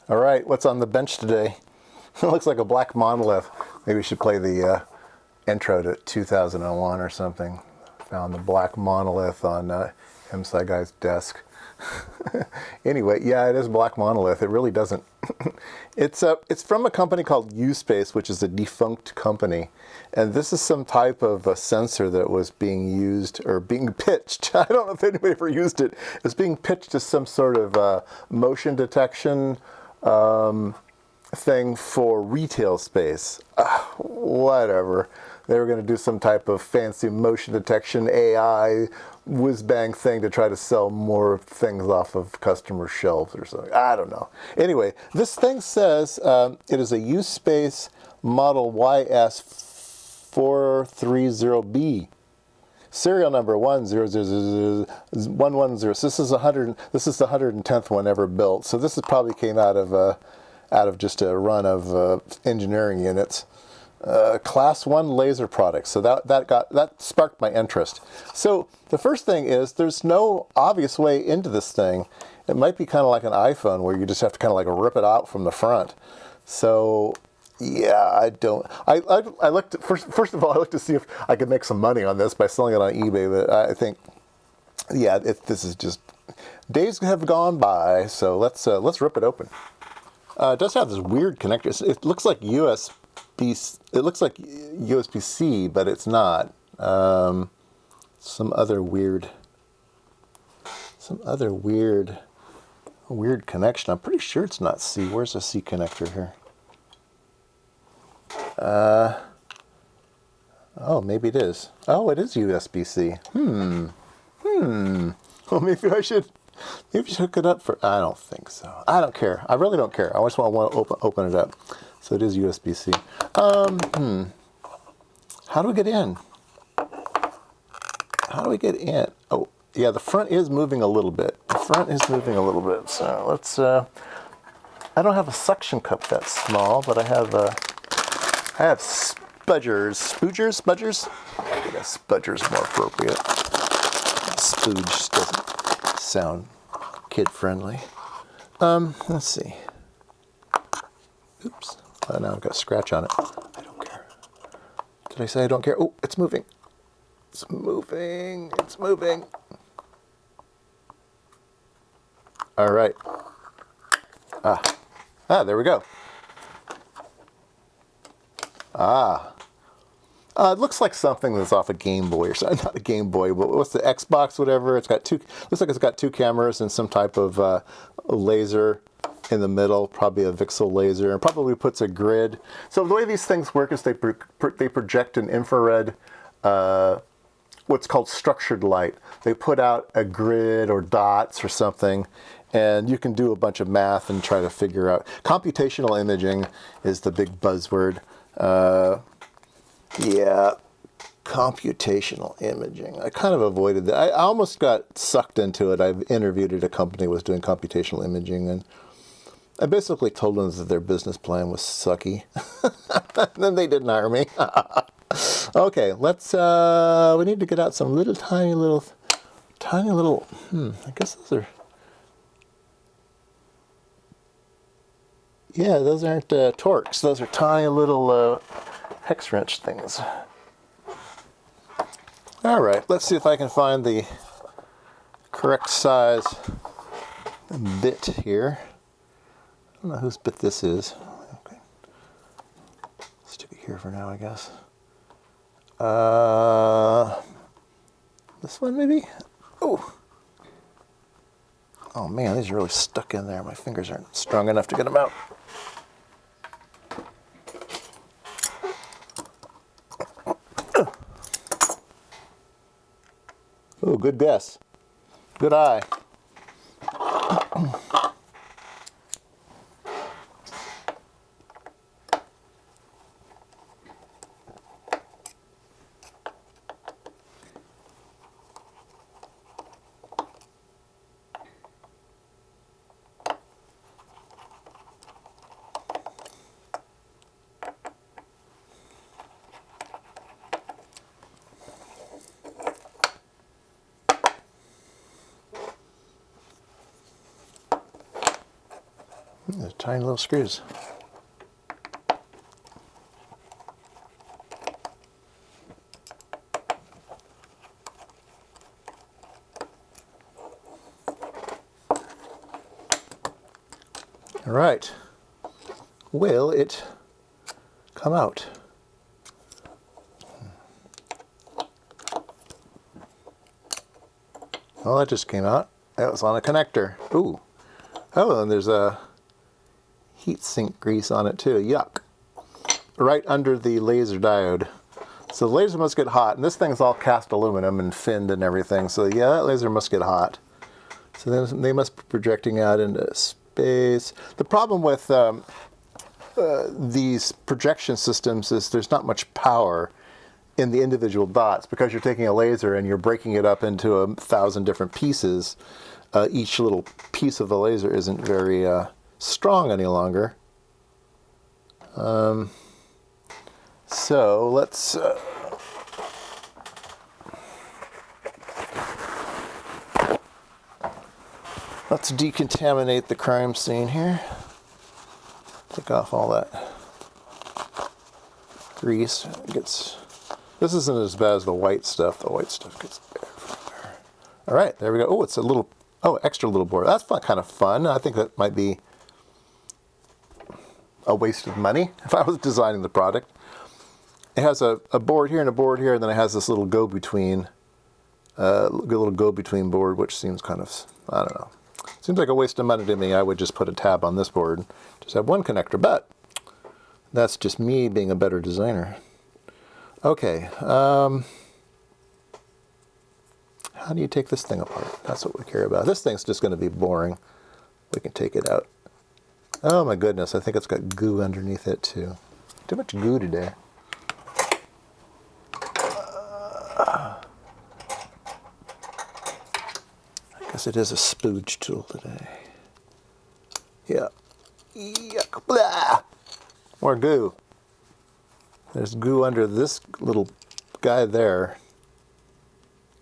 All right, what's on the bench today? It looks like a black monolith. Maybe we should play the intro to 2001 or something. Found the black monolith on IMSAI guy's desk. Anyway, yeah, it is a black monolith. It really doesn't. It's from a company called USpace, which is a defunct company. And this is some type of a sensor that was being used or being pitched. I don't know if anybody ever used it. It's being pitched as some sort of motion detection thing for retail space. Whatever. They were going to do some type of fancy motion detection AI whiz-bang thing to try to sell more things off of customer shelves or something. I don't know. Anyway, this thing says it is a USpace model YS430B. Serial number 1000110. So this is the 110th one ever built. So this is probably came out of just a run of engineering units. Class 1 laser products. So that sparked my interest. So the first thing is there's no obvious way into this thing. It might be kind of like an iPhone where you just have to kind of like rip it out from the front. So yeah, I looked first of all, I looked to see if I could make some money on this by selling it on eBay, but I think yeah, this is just days have gone by. So let's rip it open. It does have this weird connector. It looks like USB. It looks like USB-C, but it's not. Some other weird connection. I'm pretty sure it's not C. Where's the C connector here? Oh, maybe it is. Oh, it is USB-C. Well, maybe I should hook it up for. I don't think so. I don't care. I really don't care. I just want to open it up. So it is USB-C. How do we get in? Oh, yeah, the front is moving a little bit. So let's. I don't have a suction cup that small, but I have spudgers. I guess spudger's more appropriate. Spooge doesn't sound kid friendly. Let's see. Oops. Now I've got a scratch on it. I don't care. Did I say I don't care? Oh, it's moving. It's moving. All right. There we go. It looks like something that's off a Game Boy or something. Not a Game Boy, but what's the Xbox, whatever. Looks like it's got two cameras and some type of laser in the middle, probably a VCSEL laser, and probably puts a grid. So the way these things work is they project an infrared, what's called structured light. They put out a grid or dots or something, and you can do a bunch of math and try to figure out. Computational imaging is the big buzzword. Yeah, computational imaging. I kind of avoided that. I almost got sucked into it. I've interviewed at a company that was doing computational imaging, and I basically told them that their business plan was sucky. Then they didn't hire me. Okay, let's, we need to get out some tiny little, I guess those are, yeah, those aren't Torx. Those are tiny little hex wrench things. All right, let's see if I can find the correct size bit here. I don't know whose bit this is. Okay. Stick it here for now, I guess. This one maybe? Oh man, these are really stuck in there. My fingers aren't strong enough to get them out. Oh, good guess. Good eye. There's tiny little screws. All right. Will it come out? Well, that just came out. That was on a connector. Ooh. Oh, and there's a heat sink grease on it too. Yuck. Right under the laser diode. So the laser must get hot. And this thing's all cast aluminum and finned and everything. So yeah, that laser must get hot. So then they must be projecting out into space. The problem with these projection systems is there's not much power in the individual dots because you're taking a laser and you're breaking it up into 1,000 different pieces. Each little piece of the laser isn't very strong any longer. So let's decontaminate the crime scene here. Take off all that grease. This isn't as bad as the white stuff. The white stuff gets everywhere. All right, there we go. Oh, it's a little, extra little board. That's kind of fun. I think that might be a waste of money if I was designing the product. It has a board here and a board here, and then it has this little go-between board, which seems kind of, I don't know. Seems like a waste of money to me. I would just put a tab on this board, just have one connector, but that's just me being a better designer. Okay, how do you take this thing apart? That's what we care about. This thing's just going to be boring. We can take it out. Oh my goodness, I think it's got goo underneath it too. Too much goo today. I guess it is a spooge tool today. Yeah. Yuck. Blah. More goo. There's goo under this little guy there.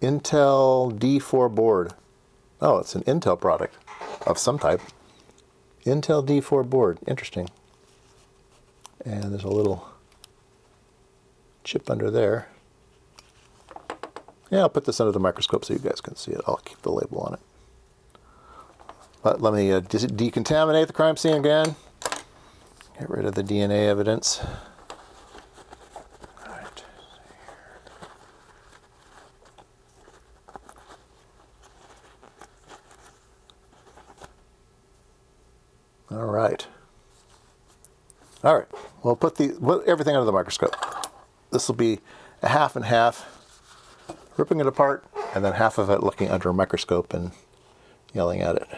Intel D4 board. Oh, it's an Intel product of some type. Intel D4 board. Interesting. And there's a little chip under there. Yeah, I'll put this under the microscope so you guys can see it. I'll keep the label on it. But let me decontaminate the crime scene again. Get rid of the DNA evidence. All right. All right. All right. We'll put everything under the microscope. This will be a half and half. Ripping it apart, and then half of it looking under a microscope and yelling at it.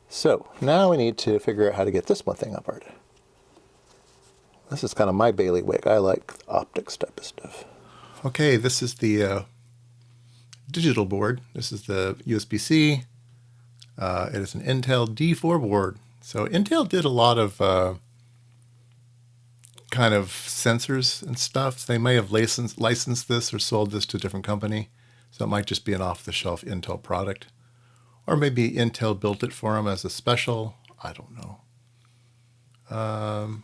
So now we need to figure out how to get this one thing apart. This is kind of my bailiwick. I like optics type of stuff. Okay, this is the digital board. This is the USB-C. It is an Intel D4 board. So Intel did a lot of kind of sensors and stuff. They may have licensed this or sold this to a different company. So it might just be an off-the-shelf Intel product. Or maybe Intel built it for them as a special. I don't know.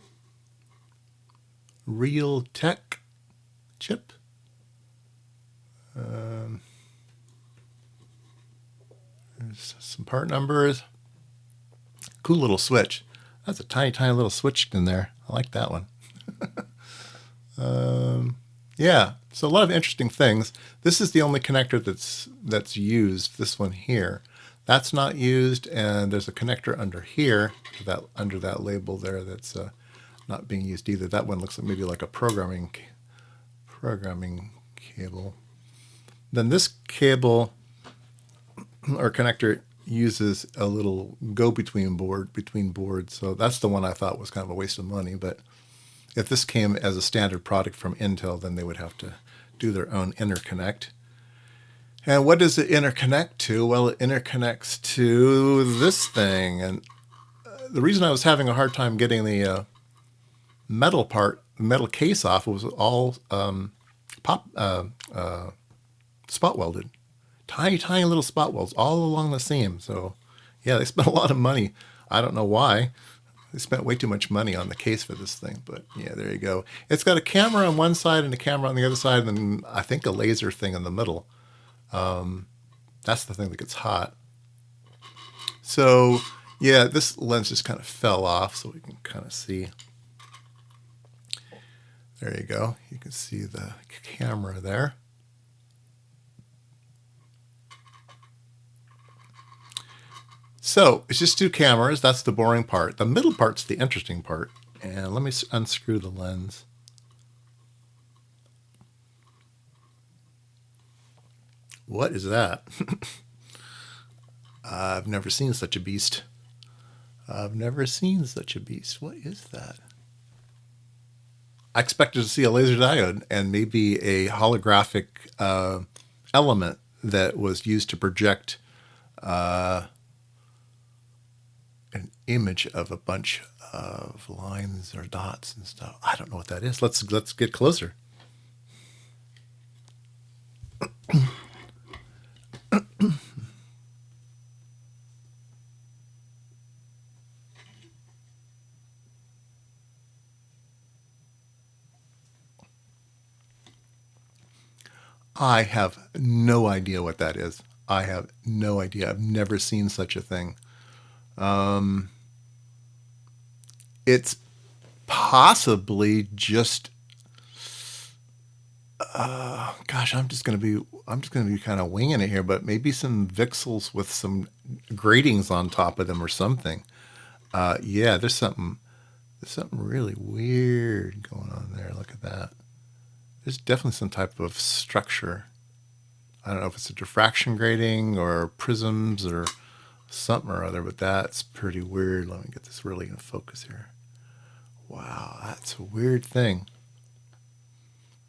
Real Tech chip. There's some part numbers. Cool little switch. That's a tiny, tiny little switch in there. I like that one. Yeah, so a lot of interesting things. This is the only connector that's used, this one here. That's not used, and there's a connector under here, under that label there, that's not being used either. That one looks like maybe like a programming cable. Then this cable or connector uses a little go-between board between boards, so that's the one I thought was kind of a waste of money, but if this came as a standard product from Intel, then they would have to do their own interconnect. And what does it interconnect to? Well, it interconnects to this thing. And the reason I was having a hard time getting the metal case off was all spot welded. Tiny, tiny little spot welds all along the seam. So yeah, they spent a lot of money I don't know why. They spent way too much money on the case for this thing, but yeah, there you go. It's got a camera on one side and a camera on the other side, and then I think a laser thing in the middle. That's the thing that gets hot. So yeah, this lens just kind of fell off, so we can kind of see. There you go. You can see the camera there. So it's just two cameras. That's the boring part. The middle part's the interesting part. And let me unscrew the lens. What is that? I've never seen such a beast. I've never seen such a beast. What is that? I expected to see a laser diode and maybe a holographic element that was used to project an image of a bunch of lines or dots and stuff. I don't know what that is. Let's get closer. I have no idea what that is. I have no idea. I've never seen such a thing. It's possibly just gosh, I'm just gonna be kind of winging it here, but maybe some VCSELs with some gratings on top of them or something. Yeah, there's something really weird going on there. Look at that. There's definitely some type of structure. I don't know if it's a diffraction grating or prisms or something or other, but that's pretty weird. Let me get this really in focus here. Wow, that's a weird thing.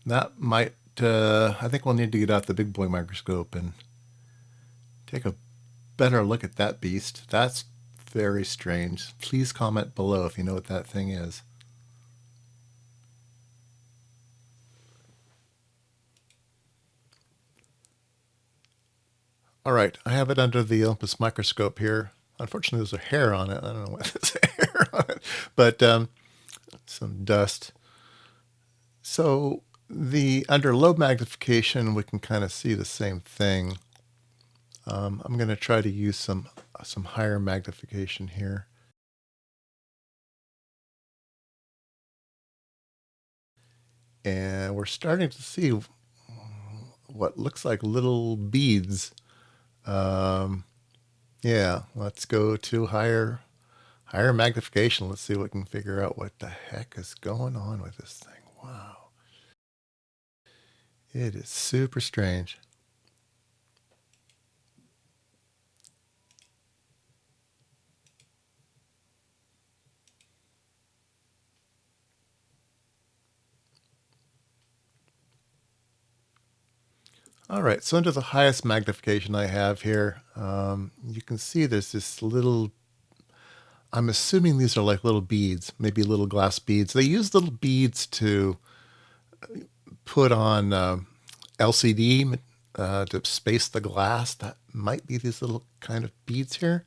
That might, I think we'll need to get out the big boy microscope and take a better look at that beast. That's very strange. Please comment below if you know what that thing is. All right, I have it under the Olympus microscope here. Unfortunately, there's a hair on it. I don't know why there's a hair on it, but some dust. So under low magnification, we can kind of see the same thing. I'm going to try to use some higher magnification here. And we're starting to see what looks like little beads. Yeah, let's go to higher magnification. Let's see what we can figure out what the heck is going on with this thing. Wow. It is super strange. All right, so under the highest magnification I have here, you can see there's this little, I'm assuming these are like little beads, maybe little glass beads. They use little beads to put on LCD to space the glass. That might be these little kind of beads here.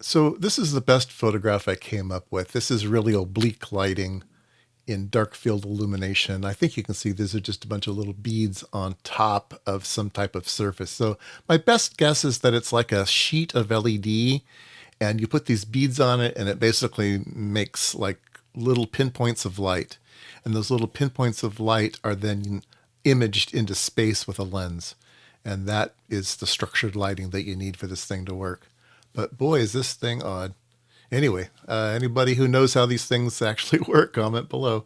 So this is the best photograph I came up with. This is really oblique lighting in dark field illumination. I think you can see these are just a bunch of little beads on top of some type of surface. So my best guess is that it's like a sheet of LED and you put these beads on it and it basically makes like little pinpoints of light. And those little pinpoints of light are then imaged into space with a lens. And that is the structured lighting that you need for this thing to work. But boy, is this thing odd. Anyway, anybody who knows how these things actually work, comment below.